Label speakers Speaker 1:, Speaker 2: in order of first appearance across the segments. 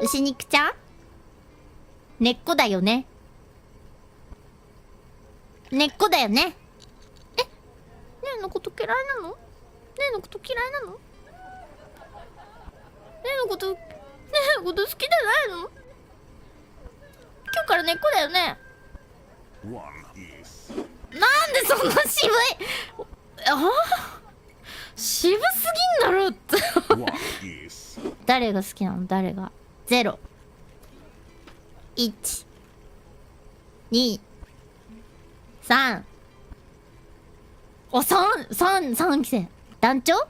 Speaker 1: 牛肉ちゃん根っこだよね。根っこだよね。ねえのこと嫌いなの？ねえのこと嫌いなの？ねえのこと好きじゃないの？今日から根っこだよね。なんでそんな渋い渋すぎんだろって誰が好きなの？誰が0 1 2 3お3期生団長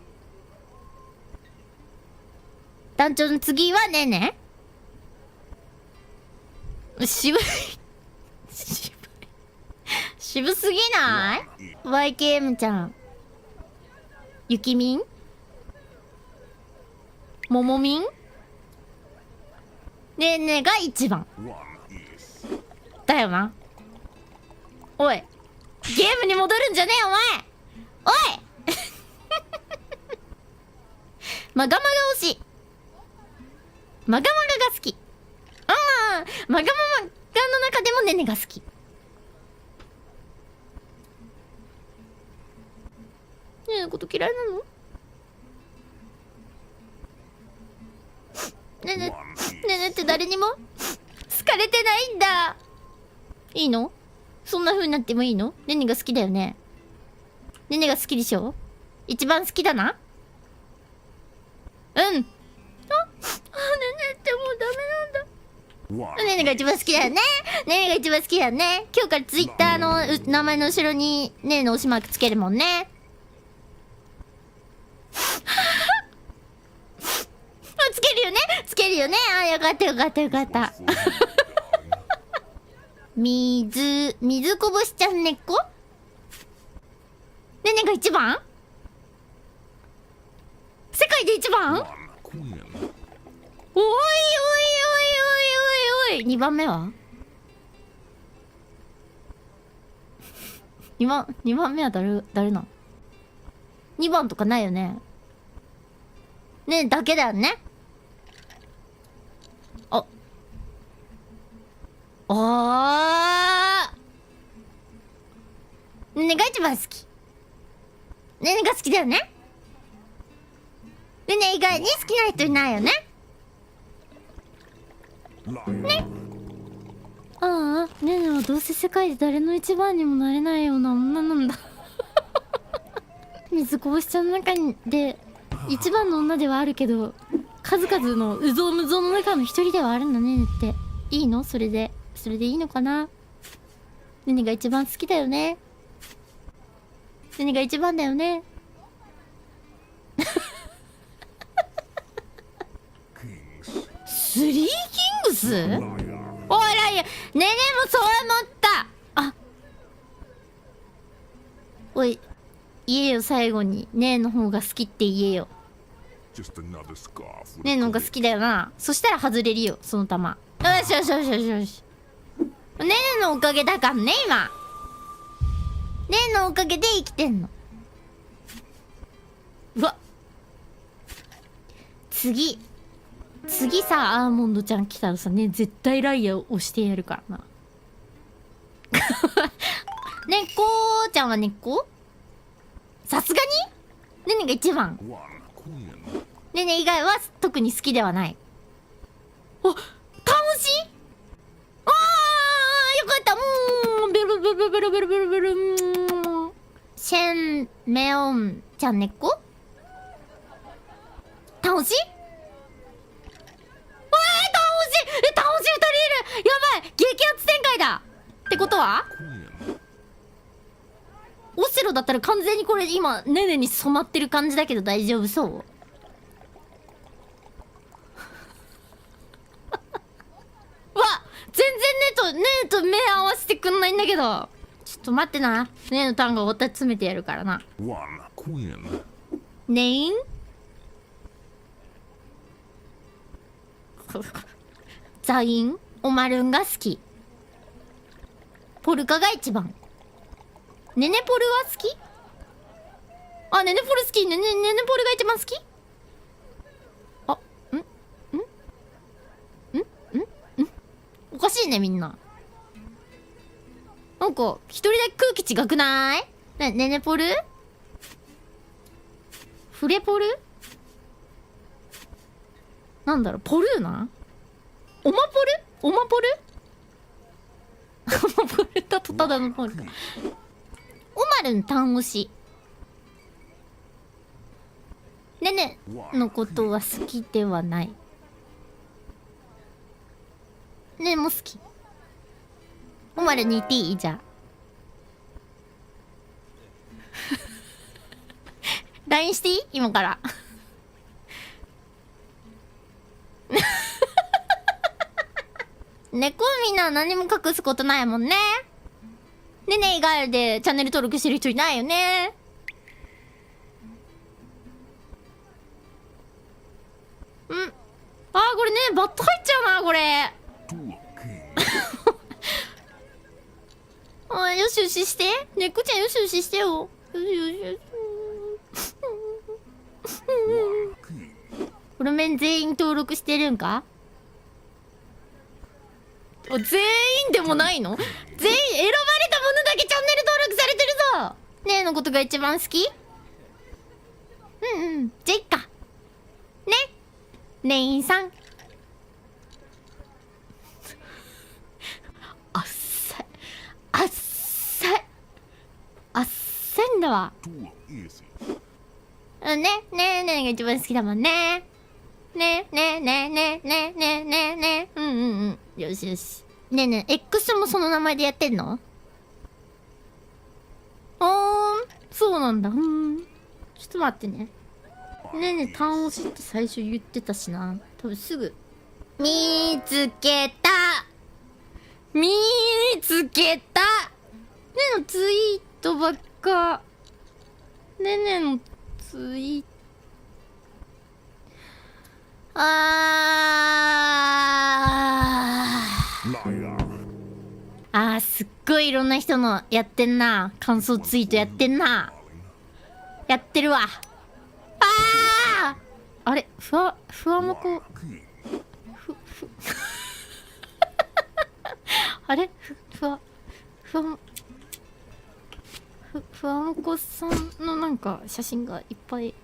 Speaker 1: の次はねね渋い渋すぎない？ YKM ちゃんゆきみんももみんねえねえが1番だよな。おいゲームに戻るんじゃねえお前おいまがまが推しまがまがが好き。まがまがの中でもねねが好き。ねえのこと嫌いなの？ねねって誰にも好かれてないんだ。いいの？そんな風になってもいいの？ねねが好きだよね。ねねが好きでしょ？一番好きだな。うん。ねねってもうダメなんだ。ねねが一番好きだよね。ねねが一番好きだよね。今日からツイッターの名前の後ろにねねの推しマークつけるもんね。つけるよねつけるよね。よかったよかったよかった水こぼしちゃん根っこねねが一番世界で一番おいおいおいおいおいおい2番目は2番目は誰なの？ 2 番とかないよね。ねえだけだよね。ねねが一番好き。ねねが好きだよね。ねね以外に好きな人いないよね。ね。ねねはどうせ世界で誰の一番にもなれないような女なんだ水こぼしちゃんの中で一番の女ではあるけど数々のうぞうむぞうの中の一人ではあるんだねっていいの？それでいいのかな。ねねが一番好きだよね。ねねが一番だよねスリーキングス？おいらいやねねもそう思った。おい言えよ最後にねえの方が好きって言えよ。ねえの方が好きだよな。そしたら外れるよその球。よしよしよしよしよし。ねねのおかげだかんね今。ねえのおかげで生きてんの。うわ次さアーモンドちゃん来たらさね絶対ライアー押してやるからなねっこーちゃんはねっこさすがにねねが一番。ねね以外は特に好きではない。倒しよかった。ベルベルベルベルベルベルシェンメオンちゃんねっこ倒し倒し2人いる。やばい激アツ展開だ。ってことはオセロだったら完全にこれ今ねねに染まってる感じだけど大丈夫そうわ全然ねえと目合わせてくんないんだけど。ちょっと待ってな。ねえのターンが終わったら詰めてやるからな。ねえんザインおまるんが好き。ポルカが一番。ねねポルは好き？ねねポル好き。ねねポルが一番好き？しいねみんな。なんか一人だけ空気違くない？ねねポル？フレポル？なんだろう、ポルーナ？オマポル？オマポル？オマポルだとただのポルか。オマルン単押し。ねねのことは好きではない。ねねも好き。オマルに言っていい？じゃあLINE していい？今から猫みんな何も隠すことないもんね。ねね以外でチャンネル登録してる人いないよね。うん。あー、これねバット入っちゃうなこれ。あ、よしよしして。猫ちゃんよしよししてよ。よしよしよし。フルメン全員登録してるんか？全員でもないの？全員選ばれたものだけチャンネル登録されてるぞ。ねえのことが一番好き？うんうん、じゃあいっかね。ねいんさんあっさいあっさいあっさいんだわ。うんね、ねえねえが一番好きだもんね。ねえねえねえねえねえねえねえねえ、うんうんうん、よしよし。ねえねえ X もその名前でやってんの？そうなんだ。ちょっと待ってね。ねえねえ単押しって最初言ってたしな。多分すぐ見つけた見つけた。ねえのツイートばっか。ねえねえのツイートすっごいいろんな人のやってんな。感想ツイートやってんな。やってるわ。あれふわもこあれふわもこさんのなんか写真がいっぱい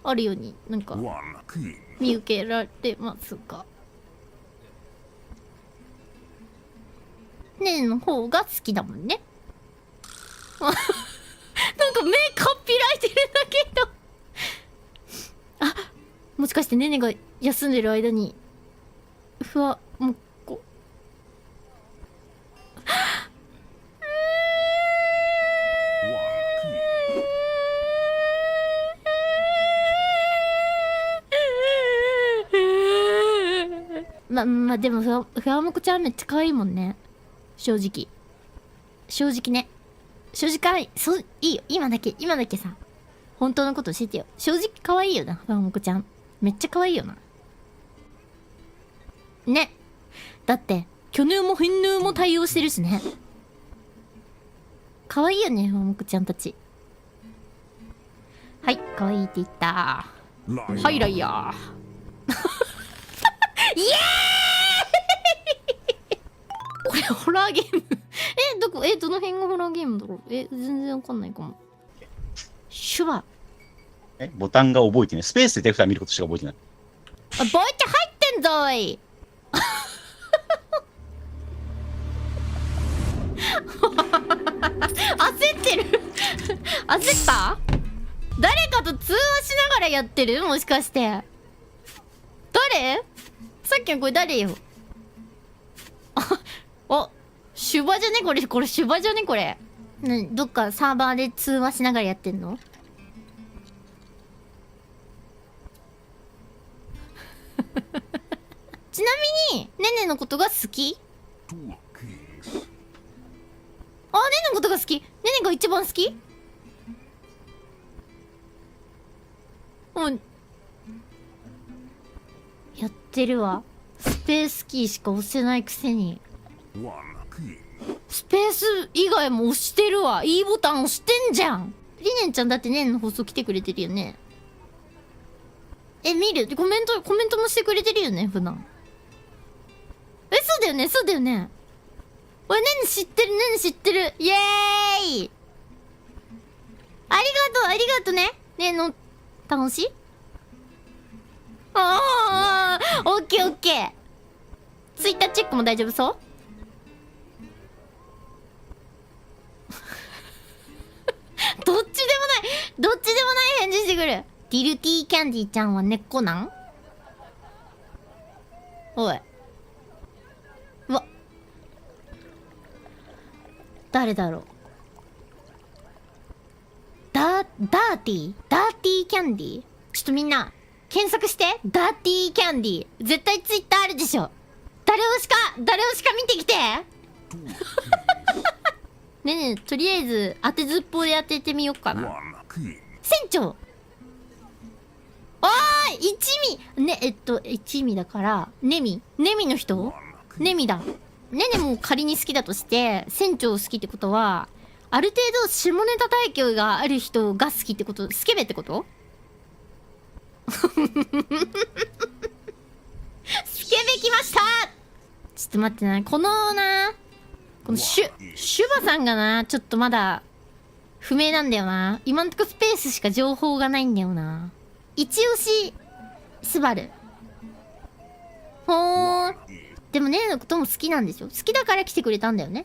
Speaker 1: あるようになんか見受けられますが、ねえの方が好きだもんね。なんか目かっぴらいてるだけどもしかしてねねが休んでる間にふわもっこまあでもふわもこちゃんめっちゃ可愛いもんね。正直ね。正直いいよ。今だけさ本当のこと教えてよ。正直可愛いよなふわもこちゃん。めっちゃ可愛いよな。ね。だって巨乳も変乳も対応してるしね。可愛いよねふわもこちゃんたち。はい、可愛いって言った。はいライヤーイエーイこれホラーゲームどの辺がホラーゲームだろう。全然わかんないかも。シュバ
Speaker 2: ボタンが覚えてない。スペースで手札見ることしか覚えてない。
Speaker 1: ボイチ入ってんぞい焦ってる焦った？誰かと通話しながらやってる？もしかして誰？さっきのこれ誰よ？シュバじゃねこれシュバじゃねこれ。どっかサーバーで通話しながらやってんの？ちなみにねねのことが好き？ねねのことが好き。ねねが一番好き？やってるわ。スペースキーしか押せないくせにスペース以外も押してるわ。いいボタン押してんじゃん。りねんちゃんだってねんの放送来てくれてるよね。見る？コメントもしてくれてるよね普段。そうだよね、そうだよね。俺、ねね知ってる、ねね知ってる。イエーイ。ありがとう、ありがとうね。ねえの、楽しい？ああ、オッケーオッケー。ツイッターチェックも大丈夫そう？どっちでもない、どっちでもない返事してくる。ディルティーキャンディーちゃんは根っこなん？おい。うわ。誰だろう。ダーティーキャンディー。ちょっとみんな、検索して。ダーティーキャンディー。絶対ツイッターあるでしょ。誰推しか見てきて。ねえねえ、とりあえず、当てずっぽうで当ててみよっかな。船長。おーい、一味。ね、一味だから、ネミの人？ネミだ。ねねも仮に好きだとして、船長好きってことは、ある程度下ネタ体系がある人が好きってこと？スケベってこと？スケベきました。ちょっと待ってな、このシュバさんがな、ちょっとまだ不明なんだよな。今んとこスペースしか情報がないんだよな。一押しスバル。ほー。でもねえのことも好きなんでしょ？好きだから来てくれたんだよね。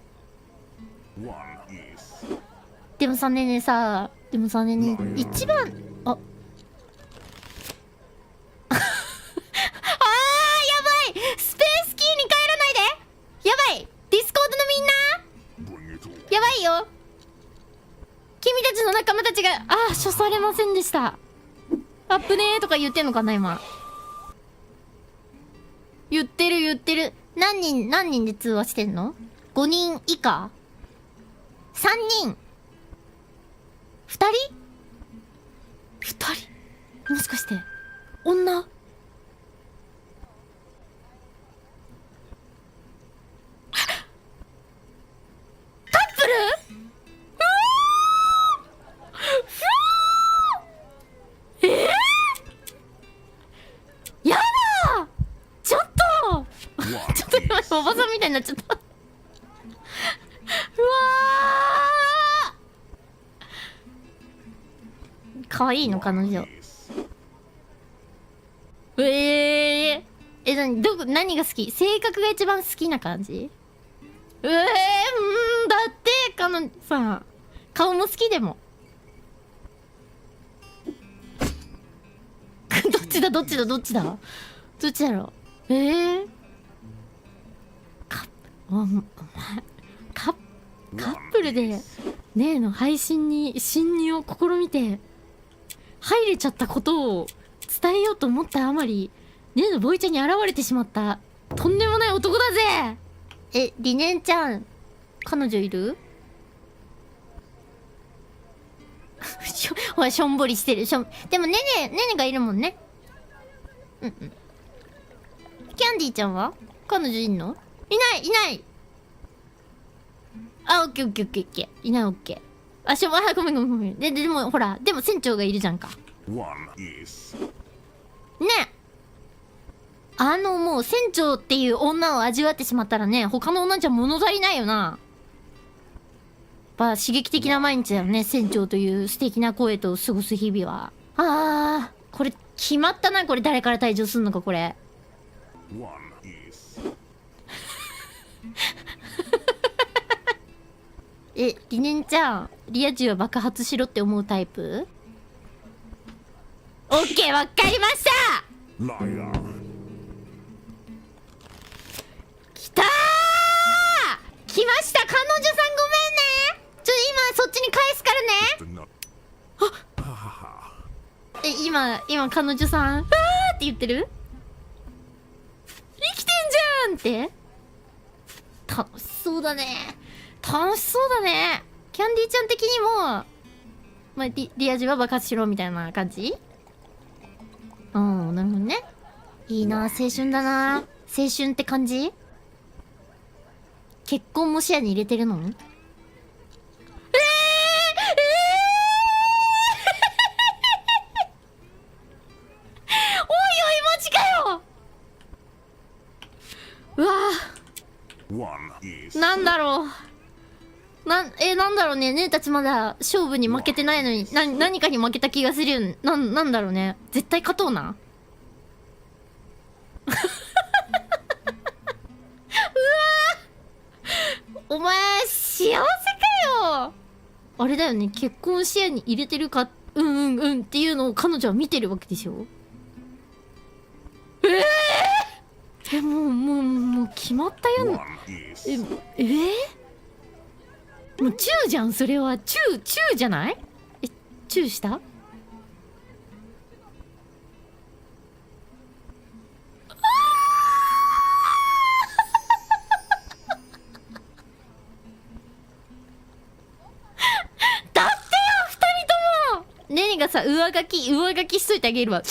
Speaker 1: でもさねねさ、一番、あ。あー、やばい、スペースキーに帰らないで。やばい、ディスコードのみんなやばいよ。君たちの仲間たちが、処されませんでした。アップねーとか言ってんのかな今。言ってる。何人で通話してんの？ 5 人以下？ 3 人？ 2人？ 2人？もしかして、女？カップル？やだー！ちょっとちょっと今おばさんみたいになっちゃったうわー、かわいいの彼女。何が好き？性格が一番好きな感じ？だって彼女さ、顔も好きでもどっちだろう。カップルでねえの配信に侵入を試みて入れちゃったことを伝えようと思ったあまり、ねえのボイちゃんに現れてしまったとんでもない男だぜ。リネンちゃん、彼女いる？ほら、しょんぼりしてる。でもねねがいるもんね。キャンディーちゃんは彼女いんの？いない。オッケー。いない、オッケー。ごめん。でも、ほら、でも船長がいるじゃんか。ねもう船長っていう女を味わってしまったらね、他の女じゃ物足りないよな。刺激的な毎日だよね、船長という素敵な声と過ごす日々は。これ決まったな。これ誰から退場すんのかこれ。リネンちゃん、リア充は爆発しろって思うタイプ？オッケー、わかりました。来たー、来ました。彼女さんごめんね。今そっちに返すからね。今彼女さんって言ってる？生きてんじゃんって。楽しそうだね。キャンディーちゃん的にも、リア充は爆発しろみたいな感じ？なるほどね。いいな、青春だな。青春って感じ？結婚も視野に入れてるの？おいおい、マジかよ。うわなんだろう。なんだろうね。ねえたちまだ勝負に負けてないのに、何かに負けた気がするよ。なんだろうね。絶対勝とうな。うわー、お前、幸せかよ。あれだよね。結婚視野に入れてるか、っていうのを彼女は見てるわけでしょ。もう決まったよ。もうチューじゃん、それは。チューじゃない？チューした？だってよ、二人とも。ねねがさ、上書きしといてあげるわ。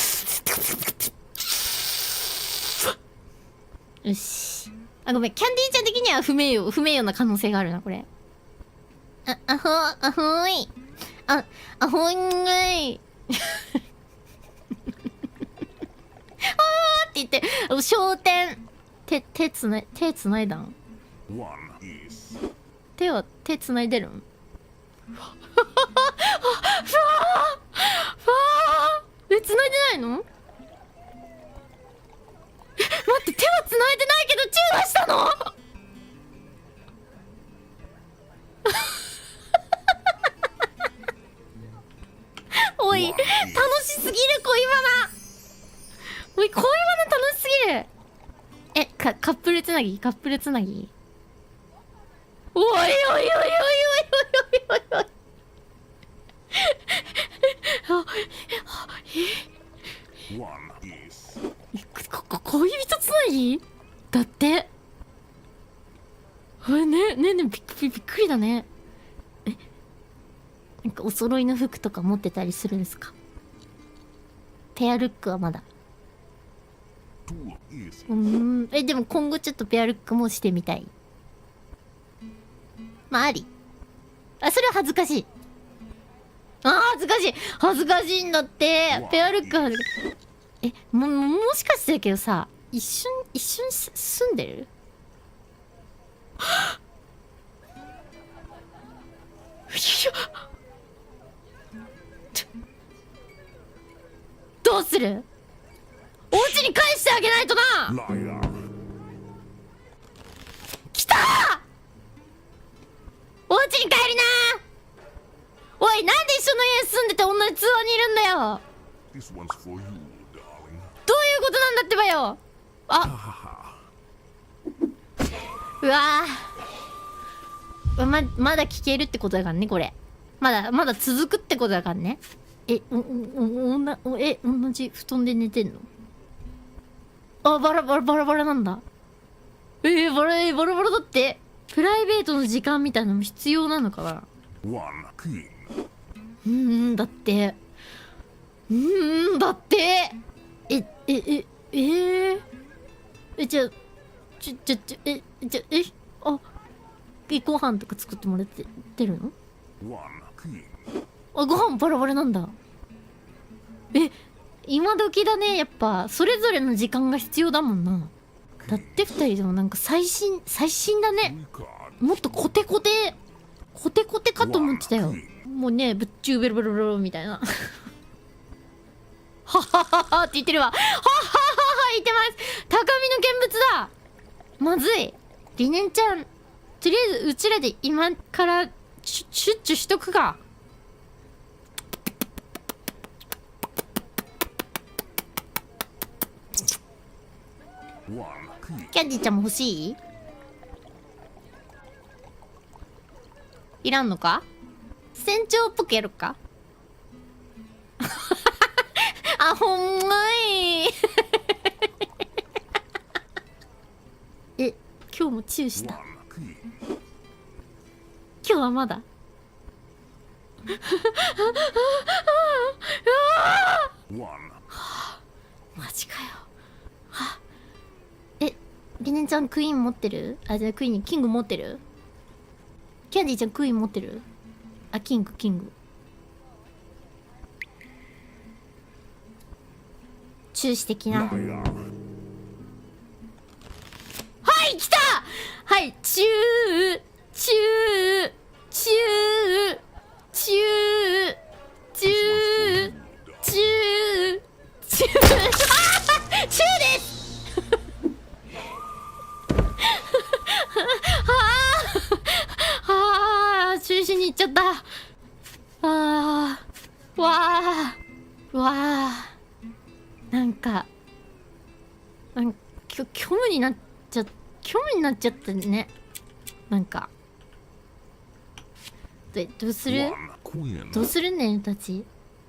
Speaker 1: よし。あ、ごめん。キャンディーちゃん的には不名誉な可能性があるな、これ。アホーい。アホーい。って言って、焦点。手つないだん。手つないでるん。つないでないの？待って、手はつないでないけどチューはしたの？おい、楽しすぎる恋バナ。おい、恋バナ楽しすぎる。カップルつなぎ。おいおいおいおいおいおいおいおい。恋人つなぎだって。びっくりだね。なんかお揃いの服とか持ってたりするんですか？ペアルックはまだ。でも今後ちょっとペアルックもしてみたい。まああり。それは恥ずかしい。恥ずかしいんだって。ペアルック恥ずかしい。もしかしてだけどさ、一緒に住んでる？どうする？お家に返してあげないとな。来たー！お家に帰りなー。おい、なんで一緒の家住んでて同じ通話にいるんだよ。どういうことなんだってばよ。うわー、まだ聞けるってことだからね、これ。まだ続くってことだからね。同じ布団で寝てんの？バラバラなんだ。バラバラだって。プライベートの時間みたいなのも必要なのかな？だって。じゃあ、ご飯とか作ってもらってるの？ご飯バラバラなんだ。今時だね。やっぱそれぞれの時間が必要だもんな。だって二人でもなんか最新だね。もっとコテコテかと思ってたよ。もうね、ぶっちゅうベロベロベロみたいな。ははははって言ってるわ。はははは言ってます。高みの見物だ。まずい。りねんちゃん、とりあえずうちらで今からシュッチュしとくか。キャンディーちゃんも欲しい？いらんのか？船長っぽくやるか？ほんまい。今日もチューした？今日はまだ？マジかよ。りねちゃんクイーン持ってる？じゃあクイーンにキング持ってる？キャンディーちゃんクイーン持ってる？キング。中止的な。はい、来た！ははい、チューチューチューチューチューチューチューあーチューです中止に行っちゃった。わあなんか虚無になっちゃったね。なんかどうするねたち。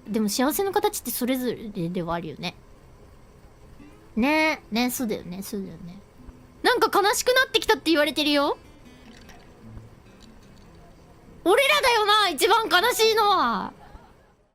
Speaker 1: でも幸せの形ってそれぞれではあるよね。ねそうだよね。なんか悲しくなってきたって言われてるよ。俺らだよな一番悲しいのは。